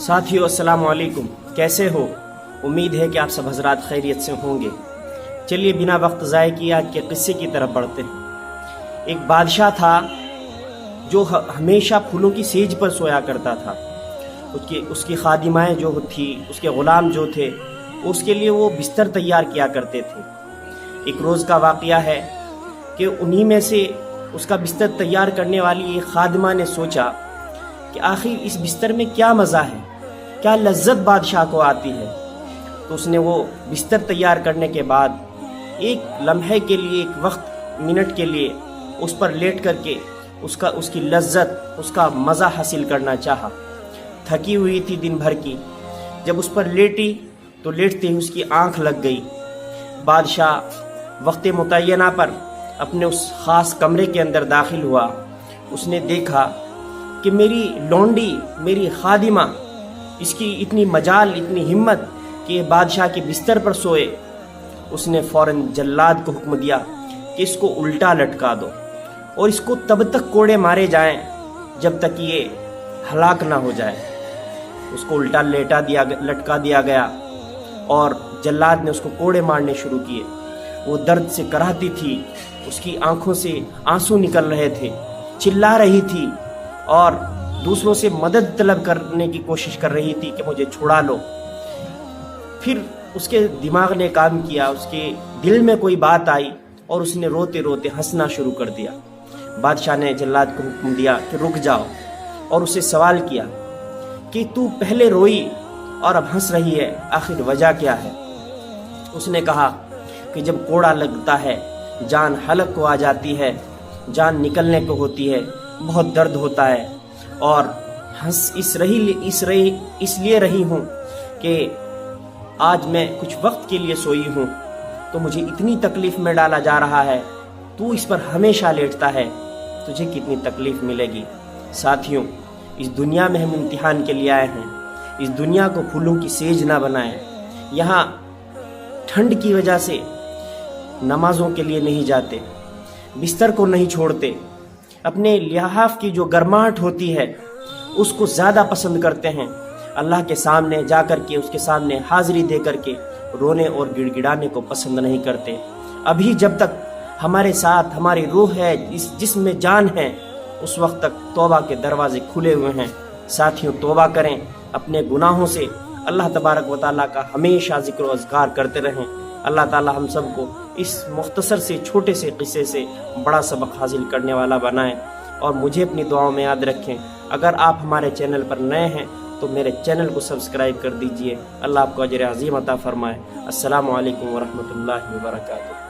साथियों अस्सलाम वालेकुम, कैसे हो? उम्मीद है कि आप सब हजरात खैरियत से होंगे। चलिए बिना वक्त ज़ाय किए आज के किस्से की तरफ बढ़ते हैं। एक बादशाह था जो हमेशा फूलों की सेज पर सोया करता था। उसकी खादिमाएँ जो थी, उसके ग़ुलाम जो थे, उसके लिए वो बिस्तर तैयार किया करते थे। एक रोज़ का वाक़या है कि उन्हीं में से उसका बिस्तर तैयार करने वाली एक खादिमा ने सोचा कि आखिर इस बिस्तर में क्या मज़ा है, क्या लज्जत बादशाह को आती है। तो उसने वो बिस्तर तैयार करने के बाद एक लम्हे के लिए, एक वक्त मिनट के लिए उस पर लेट करके उसकी लज्जत, उसका मज़ा हासिल करना चाहा। थकी हुई थी दिन भर की, जब उस पर लेटी तो लेटते ही उसकी आंख लग गई। बादशाह वक्त मुतय्यना पर अपने उस ख़ास कमरे के अंदर दाखिल हुआ। उसने देखा कि मेरी लौंडी, मेरी खादिमा, इसकी इतनी मजाल, इतनी हिम्मत कि ये बादशाह के बिस्तर पर सोए। उसने फ़ौरन जल्लाद को हुक्म दिया कि इसको उल्टा लटका दो और इसको तब तक कोड़े मारे जाएं जब तक ये हलाक ना हो जाए। उसको उल्टा लटका दिया गया और जल्लाद ने उसको कोड़े मारने शुरू किए। वो दर्द से कराहती थी, उसकी आंखों से आंसू निकल रहे थे, चिल्ला रही थी और दूसरों से मदद तलब करने की कोशिश कर रही थी कि मुझे छुड़ा लो। फिर उसके दिमाग ने काम किया, उसके दिल में कोई बात आई और उसने रोते रोते हंसना शुरू कर दिया। बादशाह ने जल्लाद को हुक्म दिया कि रुक जाओ और उससे सवाल किया कि तू पहले रोई और अब हंस रही है, आखिर वजह क्या है? उसने कहा कि जब कोड़ा लगता है, जान हलक को आ जाती है, जान निकलने को होती है, बहुत दर्द होता है और हंस इसलिए रही हूँ कि आज मैं कुछ वक्त के लिए सोई हूँ तो मुझे इतनी तकलीफ में डाला जा रहा है। तू इस पर हमेशा लेटता है, तुझे कितनी तकलीफ मिलेगी। साथियों, इस दुनिया में हम इम्तिहान के लिए आए हैं। इस दुनिया को फूलों की सेज ना बनाएं। यहाँ ठंड की वजह से नमाजों के लिए नहीं जाते, बिस्तर को नहीं छोड़ते, अपने लिहाफ की जो गर्माहट होती है उसको ज़्यादा पसंद करते हैं। अल्लाह के सामने जा कर के, उसके सामने हाजिरी दे कर के रोने और गिड़गिड़ाने को पसंद नहीं करते। अभी जब तक हमारे साथ हमारी रूह है, इस जिस्म में जान है, उस वक्त तक तौबा के दरवाजे खुले हुए हैं। साथियों, तौबा करें अपने गुनाहों से। अल्लाह तबारक व तआला का हमेशा जिक्र व अज़कार करते रहें। अल्लाह ताला हम सबको इस मुख्तसर से, छोटे से किस्से से बड़ा सबक हासिल करने वाला बनाएं और मुझे अपनी दुआओं में याद रखें। अगर आप हमारे चैनल पर नए हैं तो मेरे चैनल को सब्सक्राइब कर दीजिए। अल्लाह आपको अजर अज़ीम अता फरमाए। अस्सलामु अलैकुम व रहमतुल्लाहि व बरकातुहू।